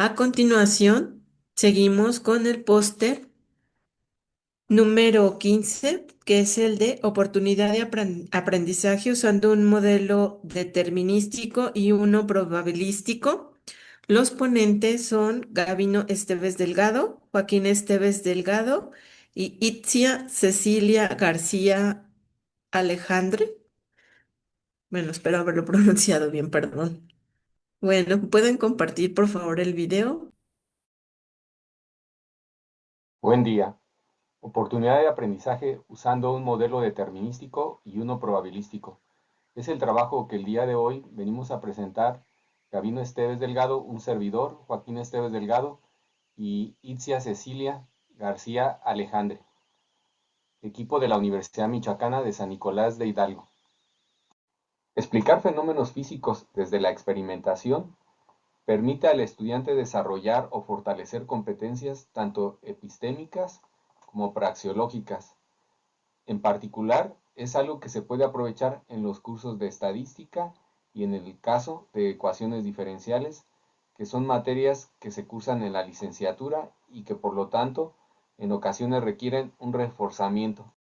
A continuación, seguimos con el póster número 15, que es el de oportunidad de aprendizaje usando un modelo determinístico y uno probabilístico. Los ponentes son Gabino Esteves Delgado, Joaquín Esteves Delgado y Itzia Cecilia García Alejandre. Bueno, espero haberlo pronunciado bien, perdón. Bueno, ¿pueden compartir por favor el video? Buen día. Oportunidad de aprendizaje usando un modelo determinístico y uno probabilístico. Es el trabajo que el día de hoy venimos a presentar Gabino Esteves Delgado, un servidor, Joaquín Esteves Delgado y Itzia Cecilia García Alejandre, equipo de la Universidad Michoacana de San Nicolás de Hidalgo. Explicar fenómenos físicos desde la experimentación permite al estudiante desarrollar o fortalecer competencias tanto epistémicas como praxeológicas. En particular, es algo que se puede aprovechar en los cursos de estadística y en el caso de ecuaciones diferenciales, que son materias que se cursan en la licenciatura y que por lo tanto en ocasiones requieren un reforzamiento.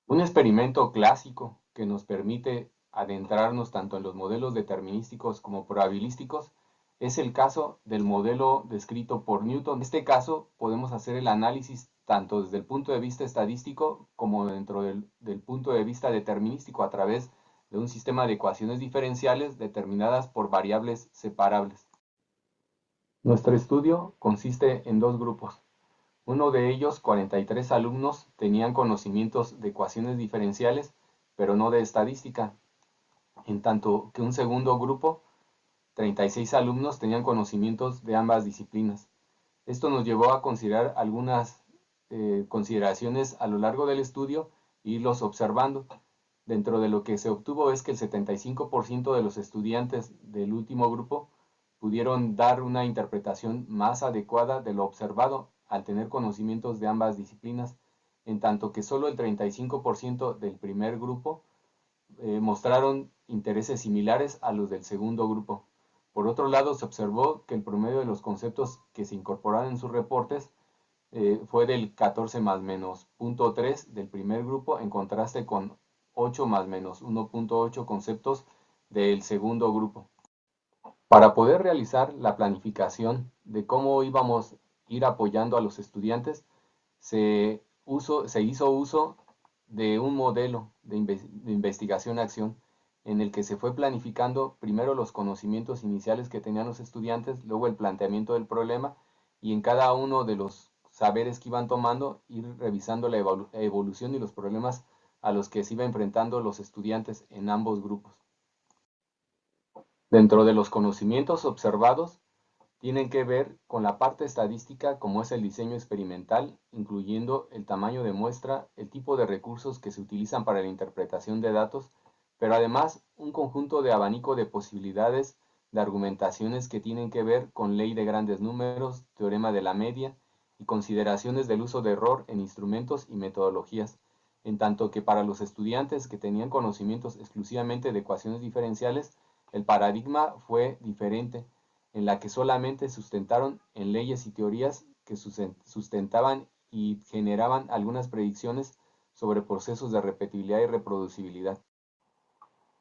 Un experimento clásico que nos permite adentrarnos tanto en los modelos determinísticos como probabilísticos es el caso del modelo descrito por Newton. En este caso podemos hacer el análisis tanto desde el punto de vista estadístico como dentro del punto de vista determinístico a través de un sistema de ecuaciones diferenciales determinadas por variables separables. Nuestro estudio consiste en dos grupos. Uno de ellos, 43 alumnos, tenían conocimientos de ecuaciones diferenciales, pero no de estadística, en tanto que un segundo grupo, 36 alumnos, tenían conocimientos de ambas disciplinas. Esto nos llevó a considerar algunas consideraciones a lo largo del estudio e irlos observando. Dentro de lo que se obtuvo es que el 75% de los estudiantes del último grupo pudieron dar una interpretación más adecuada de lo observado al tener conocimientos de ambas disciplinas, en tanto que solo el 35% del primer grupo mostraron intereses similares a los del segundo grupo. Por otro lado, se observó que el promedio de los conceptos que se incorporaron en sus reportes fue del 14 más menos 0.3 del primer grupo, en contraste con 8 más menos 1.8 conceptos del segundo grupo. Para poder realizar la planificación de cómo íbamos a ir apoyando a los estudiantes, se hizo uso de un modelo de investigación-acción en el que se fue planificando primero los conocimientos iniciales que tenían los estudiantes, luego el planteamiento del problema y en cada uno de los saberes que iban tomando ir revisando la evolución y los problemas a los que se iba enfrentando los estudiantes en ambos grupos. Dentro de los conocimientos observados, tienen que ver con la parte estadística como es el diseño experimental, incluyendo el tamaño de muestra, el tipo de recursos que se utilizan para la interpretación de datos, pero además un conjunto de abanico de posibilidades de argumentaciones que tienen que ver con ley de grandes números, teorema de la media y consideraciones del uso de error en instrumentos y metodologías, en tanto que para los estudiantes que tenían conocimientos exclusivamente de ecuaciones diferenciales, el paradigma fue diferente, en la que solamente sustentaron en leyes y teorías que sustentaban y generaban algunas predicciones sobre procesos de repetibilidad y reproducibilidad.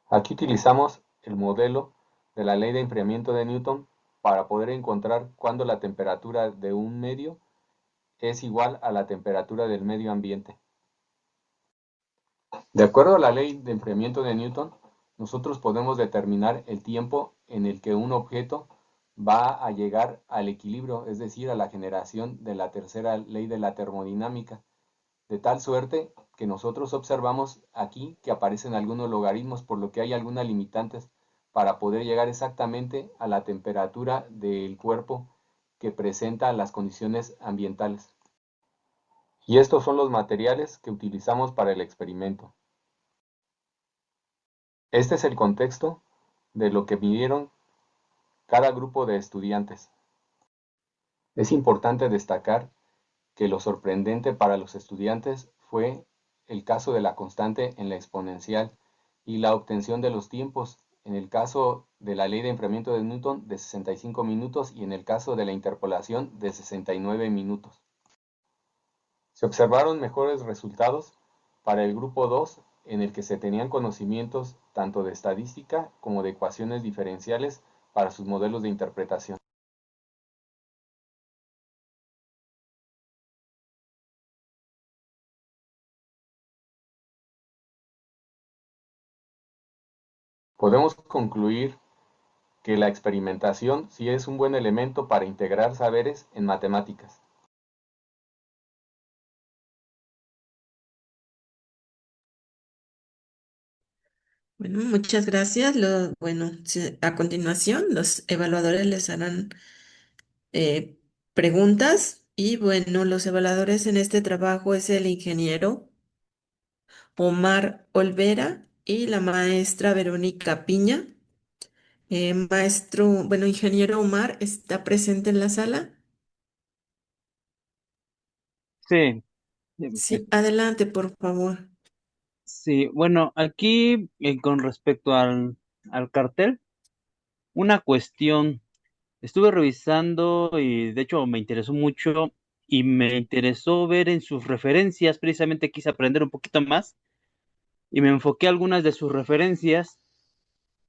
Aquí utilizamos el modelo de la ley de enfriamiento de Newton para poder encontrar cuándo la temperatura de un medio es igual a la temperatura del medio ambiente. De acuerdo a la ley de enfriamiento de Newton, nosotros podemos determinar el tiempo en el que un objeto va a llegar al equilibrio, es decir, a la generación de la tercera ley de la termodinámica, de tal suerte que nosotros observamos aquí que aparecen algunos logaritmos, por lo que hay algunas limitantes para poder llegar exactamente a la temperatura del cuerpo que presenta las condiciones ambientales. Y estos son los materiales que utilizamos para el experimento. Este es el contexto de lo que midieron cada grupo de estudiantes. Es importante destacar que lo sorprendente para los estudiantes fue el caso de la constante en la exponencial y la obtención de los tiempos en el caso de la ley de enfriamiento de Newton de 65 minutos y en el caso de la interpolación de 69 minutos. Se observaron mejores resultados para el grupo 2 en el que se tenían conocimientos tanto de estadística como de ecuaciones diferenciales para sus modelos de interpretación. Podemos concluir que la experimentación sí es un buen elemento para integrar saberes en matemáticas. Bueno, muchas gracias. Bueno, a continuación los evaluadores les harán eh, preguntas y bueno, los evaluadores en este trabajo es el ingeniero Omar Olvera y la maestra Verónica Piña. Bueno, ingeniero Omar, ¿está presente en la sala? Sí, Sí, adelante, por favor. sí, bueno, aquí con respecto al cartel, una cuestión, estuve revisando y de hecho me interesó mucho y me interesó ver en sus referencias, precisamente quise aprender un poquito más y me enfoqué algunas de sus referencias,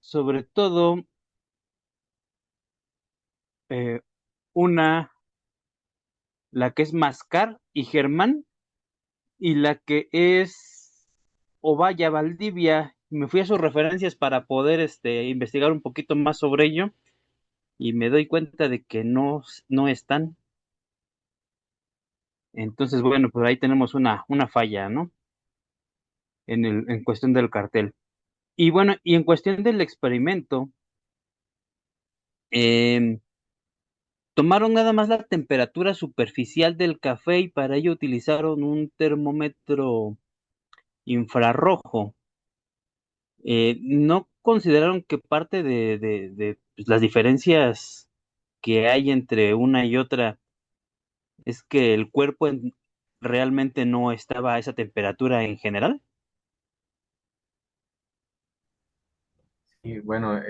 sobre todo eh, una, la que es Mascar y Germán y la que es Ovalla Valdivia. Me fui a sus referencias para poder investigar un poquito más sobre ello y me doy cuenta de que no están. Entonces, bueno, pues ahí tenemos una falla, ¿no? En cuestión del cartel. Y bueno, y en cuestión del experimento, eh, tomaron nada más la temperatura superficial del café y para ello utilizaron un termómetro infrarrojo. ¿No consideraron que parte de, pues, las diferencias que hay entre una y otra es que el cuerpo realmente no estaba a esa temperatura en general? Y bueno,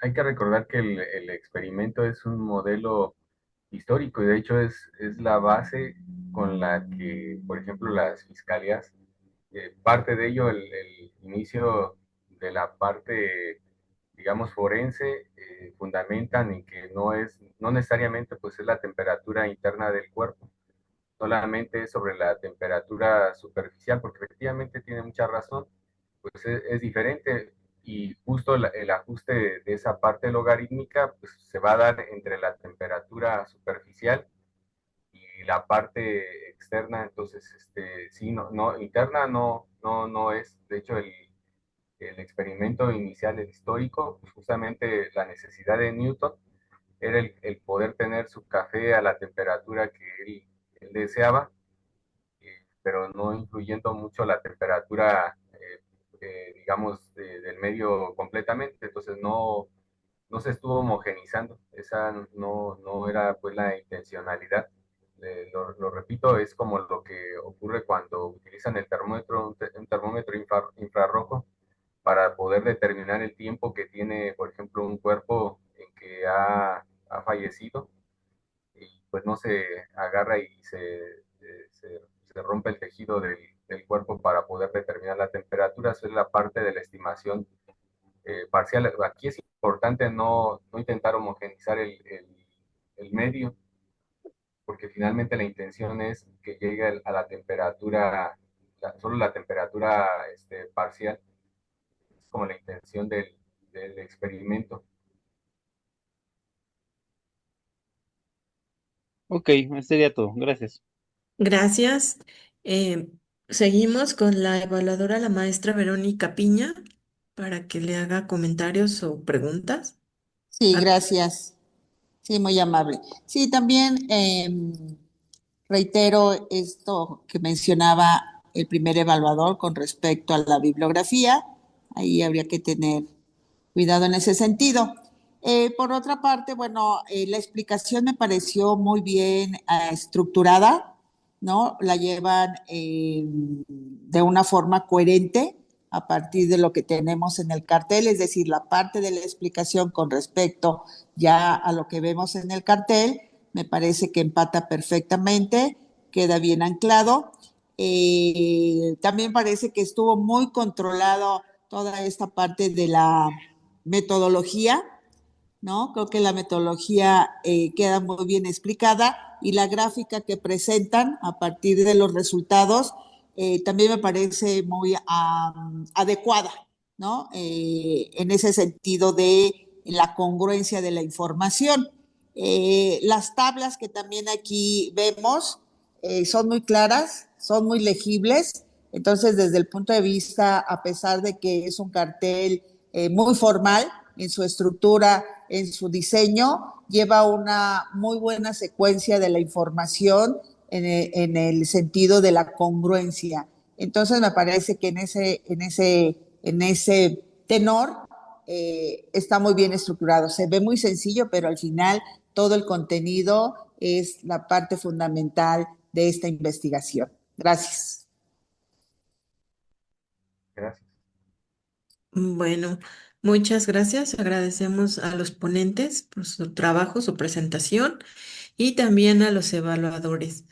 hay que recordar que el experimento es un modelo histórico y de hecho es la base con la que, por ejemplo, las fiscalías, parte de ello, el inicio de la parte, digamos, forense, fundamentan en que no necesariamente pues es la temperatura interna del cuerpo, solamente sobre la temperatura superficial, porque efectivamente tiene mucha razón, pues es diferente y justo el ajuste de esa parte logarítmica pues se va a dar entre la temperatura superficial y la parte externa, entonces sí, interna no es, de hecho el experimento inicial, el histórico, pues justamente la necesidad de Newton era el poder tener su café a la temperatura que él deseaba, pero no influyendo mucho la temperatura, digamos, del medio completamente. Entonces no se estuvo homogenizando. Esa no era pues la intencionalidad. Lo repito, es como lo que ocurre cuando utilizan el termómetro, un termómetro infrarrojo para poder determinar el tiempo que tiene, por ejemplo, un cuerpo en que ha fallecido y pues no se agarra y se rompe el tejido del cuerpo para poder determinar la temperatura. Eso es la parte de la estimación parcial. Aquí es importante no intentar homogenizar el medio, porque finalmente la intención es que llegue a la temperatura, solo la temperatura parcial, es como la intención del experimento. Ok, sería todo. Gracias. Gracias. Eh, Seguimos con la evaluadora, la maestra Verónica Piña, para que le haga comentarios o preguntas. Sí, Ah, gracias. Sí, muy amable. Sí, también reitero esto que mencionaba el primer evaluador con respecto a la bibliografía. Ahí habría que tener cuidado en ese sentido. Por otra parte, bueno, la explicación me pareció muy bien estructurada, ¿no? La llevan de una forma coherente, a partir de lo que tenemos en el cartel, es decir, la parte de la explicación con respecto ya a lo que vemos en el cartel, me parece que empata perfectamente, queda bien anclado. También parece que estuvo muy controlado toda esta parte de la metodología, ¿no? Creo que la metodología queda muy bien explicada y la gráfica que presentan a partir de los resultados también me parece muy adecuada, ¿no? En ese sentido de la congruencia de la información. Las tablas que también aquí vemos son muy claras, son muy legibles, entonces desde el punto de vista, a pesar de que es un cartel muy formal en su estructura, en su diseño, lleva una muy buena secuencia de la información en el sentido de la congruencia. Entonces me parece que en ese tenor está muy bien estructurado. Se ve muy sencillo, pero al final todo el contenido es la parte fundamental de esta investigación. Gracias. Gracias. Bueno, muchas gracias. Agradecemos a los ponentes por su trabajo, su presentación y también a los evaluadores.